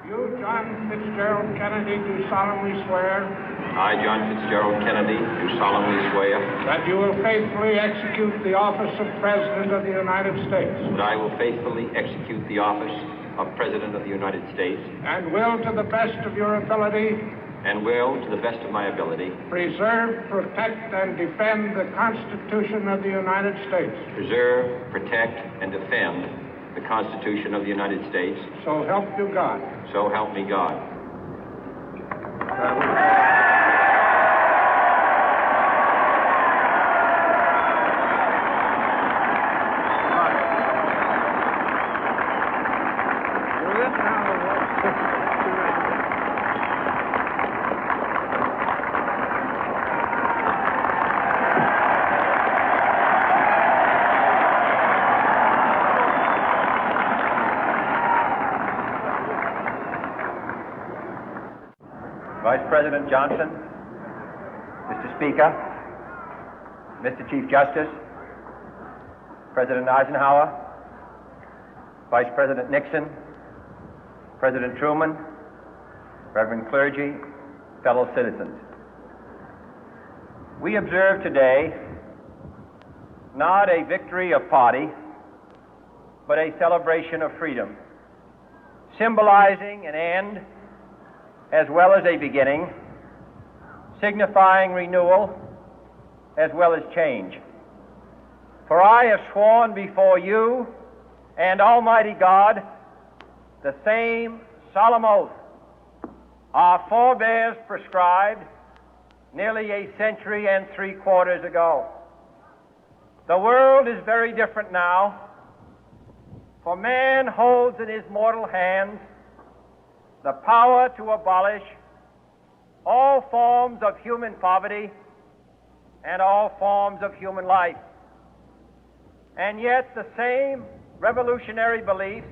You, John Fitzgerald Kennedy, do solemnly swear. I, John Fitzgerald Kennedy, do solemnly swear. That you will faithfully execute the office of President of the United States. That I will faithfully execute the office of President of the United States. And will, to the best of your ability. And will, to the best of my ability. Preserve, protect, and defend the Constitution of the United States. Preserve, protect, and defend the Constitution of the United States. So help you God. So help me God. Vice President Johnson, Mr. Speaker, Mr. Chief Justice, President Eisenhower, Vice President Nixon, President Truman, Reverend clergy, fellow citizens. We observe today not a victory of party, but a celebration of freedom, symbolizing an end as well as a beginning, signifying renewal as well as change. For I have sworn before you and Almighty God the same solemn oath our forebears prescribed nearly a century and 3/4 ago. The world is very different now, for man holds in his mortal hands the power to abolish all forms of human poverty and all forms of human life. And yet the same revolutionary beliefs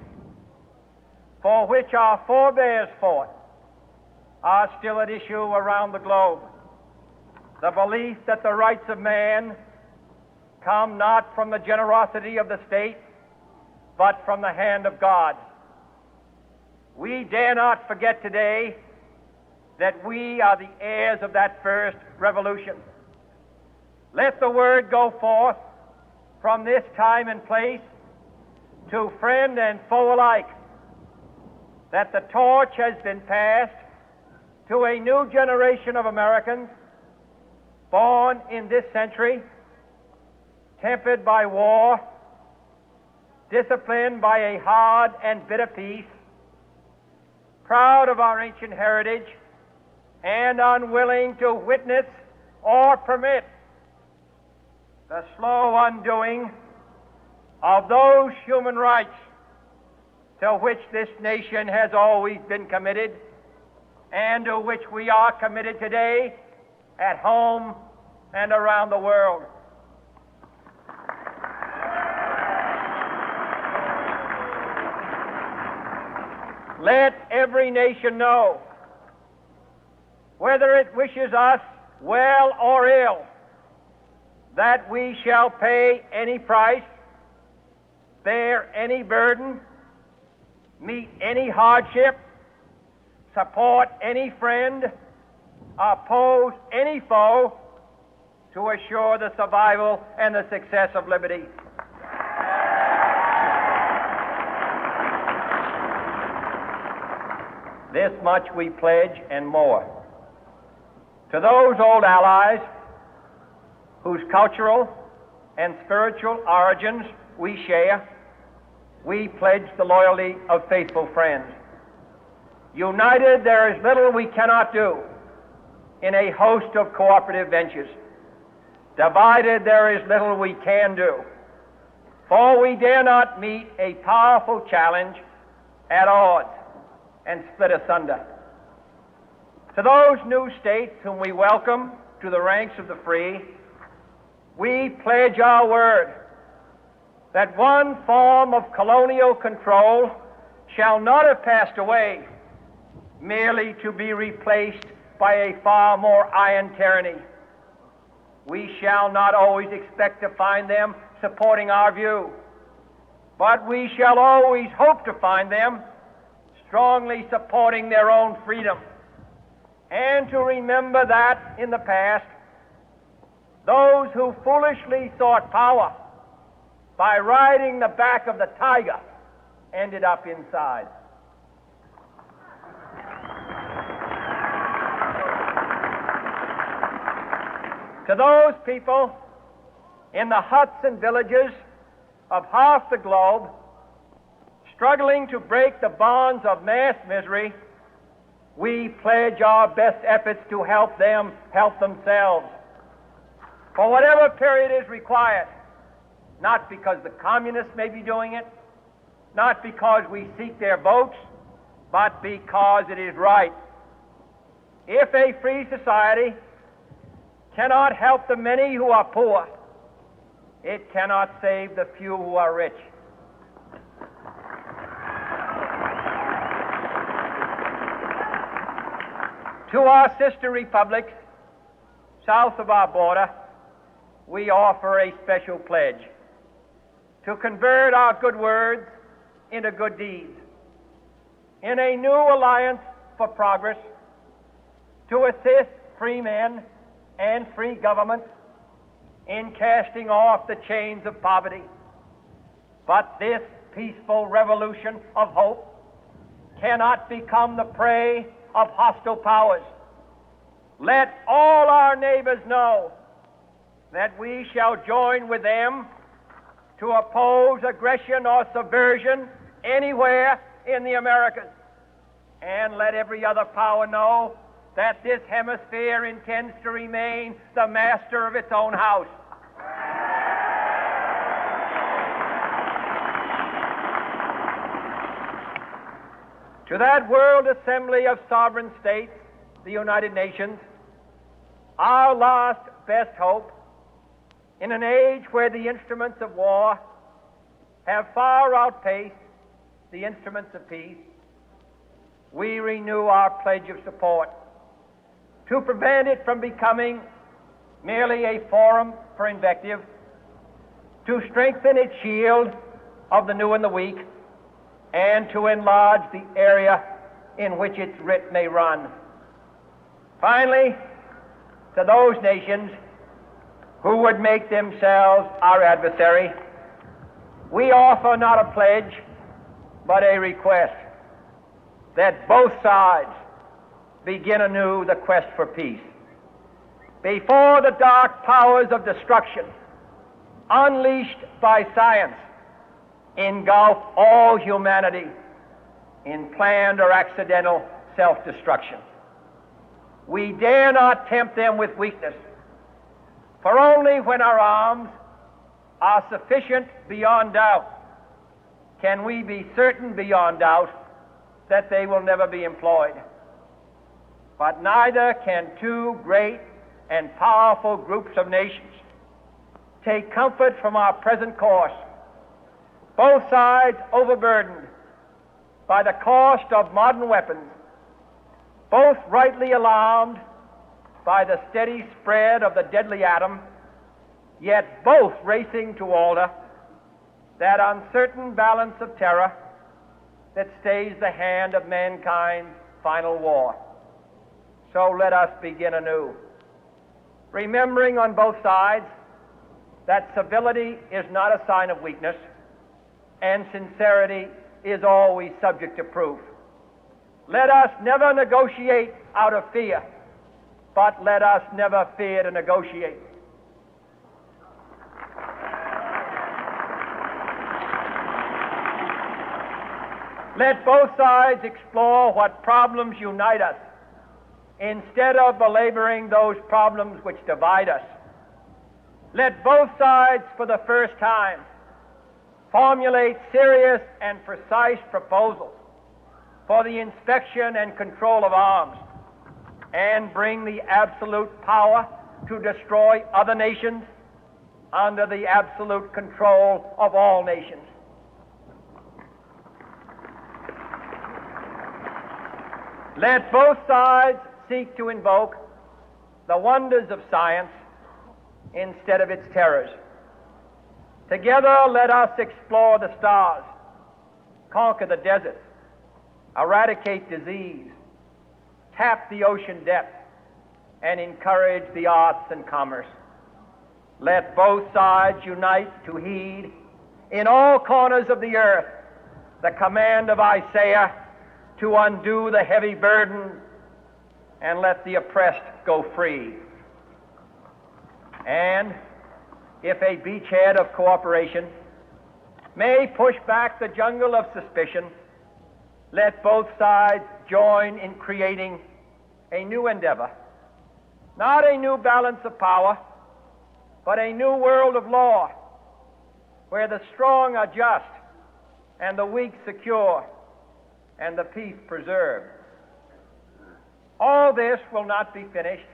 for which our forebears fought are still at issue around the globe. The belief that the rights of man come not from the generosity of the state, but from the hand of God. We dare not forget today that we are the heirs of that first revolution. Let the word go forth from this time and place to friend and foe alike that the torch has been passed to a new generation of Americans born in this century, tempered by war, disciplined by a hard and bitter peace, proud of our ancient heritage, and unwilling to witness or permit the slow undoing of those human rights to which this nation has always been committed and to which we are committed today at home and around the world. Let every nation know, whether it wishes us well or ill, that we shall pay any price, bear any burden, meet any hardship, support any friend, oppose any foe to assure the survival and the success of liberty. This much we pledge and more. To those old allies whose cultural and spiritual origins we share, we pledge the loyalty of faithful friends. United, there is little we cannot do in a host of cooperative ventures. Divided, there is little we can do, for we dare not meet a powerful challenge at odds and split asunder. To those new states whom we welcome to the ranks of the free, we pledge our word that one form of colonial control shall not have passed away, merely to be replaced by a far more iron tyranny. We shall not always expect to find them supporting our view, but we shall always hope to find them strongly supporting their own freedom, and to remember that in the past, those who foolishly sought power by riding the back of the tiger ended up inside. To those people in the huts and villages of half the globe struggling to break the bonds of mass misery, we pledge our best efforts to help them help themselves for whatever period is required, not because the communists may be doing it, not because we seek their votes, but because it is right. If a free society cannot help the many who are poor, it cannot save the few who are rich. To our sister republics south of our border, we offer a special pledge to convert our good words into good deeds, in a new alliance for progress, to assist free men and free governments in casting off the chains of poverty. But this peaceful revolution of hope cannot become the prey of hostile powers. Let all our neighbors know that we shall join with them to oppose aggression or subversion anywhere in the Americas. And let every other power know that this hemisphere intends to remain the master of its own house. To that World Assembly of Sovereign States, the United Nations, our last best hope, in an age where the instruments of war have far outpaced the instruments of peace, we renew our pledge of support to prevent it from becoming merely a forum for invective, to strengthen its shield of the new and the weak, and to enlarge the area in which its writ may run. Finally, to those nations who would make themselves our adversary, we offer not a pledge, but a request that both sides begin anew the quest for peace. Before the dark powers of destruction, unleashed by science, engulf all humanity in planned or accidental self-destruction, we dare not tempt them with weakness, for only when our arms are sufficient beyond doubt can we be certain beyond doubt that they will never be employed. But neither can two great and powerful groups of nations take comfort from our present course, both sides overburdened by the cost of modern weapons, both rightly alarmed by the steady spread of the deadly atom, yet both racing to alter that uncertain balance of terror that stays the hand of mankind's final war. So let us begin anew, remembering on both sides that civility is not a sign of weakness, and sincerity is always subject to proof. Let us never negotiate out of fear, but let us never fear to negotiate. Let both sides explore what problems unite us, instead of belaboring those problems which divide us. Let both sides, for the first time, formulate serious and precise proposals for the inspection and control of arms, and bring the absolute power to destroy other nations under the absolute control of all nations. Let both sides seek to invoke the wonders of science instead of its terrors. Together, let us explore the stars, conquer the deserts, eradicate disease, tap the ocean depth, and encourage the arts and commerce. Let both sides unite to heed in all corners of the earth the command of Isaiah to undo the heavy burden and let the oppressed go free. And if a beachhead of cooperation may push back the jungle of suspicion, let both sides join in creating a new endeavor, not a new balance of power, but a new world of law, where the strong are just and the weak secure and the peace preserved. All this will not be finished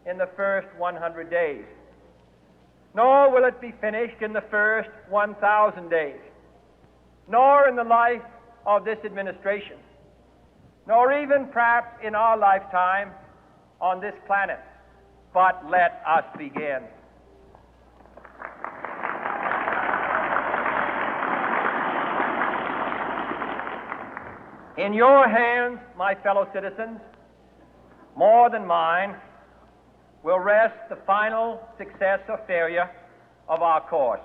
in the first 100 days, nor will it be finished in the first 1,000 days, nor in the life of this administration, nor even perhaps in our lifetime on this planet. But let us begin. In your hands, my fellow citizens, more than mine, will rest the final success or failure of our course.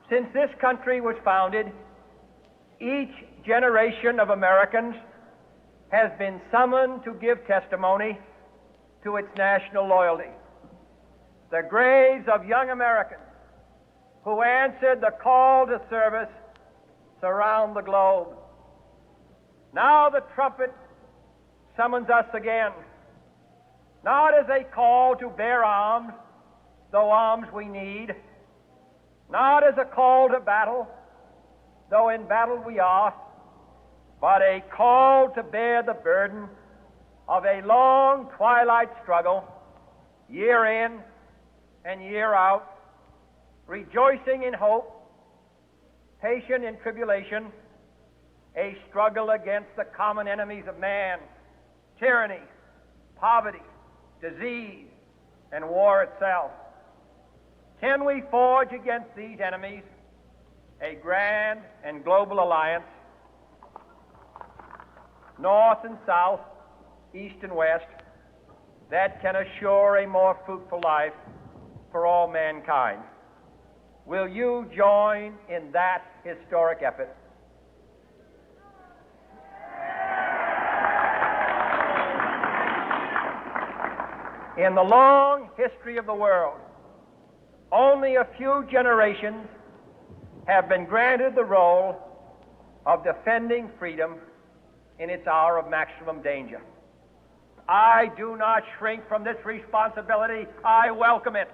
Since this country was founded, each generation of Americans has been summoned to give testimony to its national loyalty. The graves of young Americans who answered the call to service surround the globe. Now the trumpet summons us again, not as a call to bear arms, though arms we need, not as a call to battle, though in battle we are, but a call to bear the burden of a long twilight struggle, year in and year out, rejoicing in hope, patient in tribulation, a struggle against the common enemies of man, tyranny, poverty, disease, and war itself. Can we forge against these enemies a grand and global alliance, north and south, east and west, that can assure a more fruitful life for all mankind? Will you join in that historic effort? In the long history of the world, only a few generations have been granted the role of defending freedom in its hour of maximum danger. I do not shrink from this responsibility. I welcome it.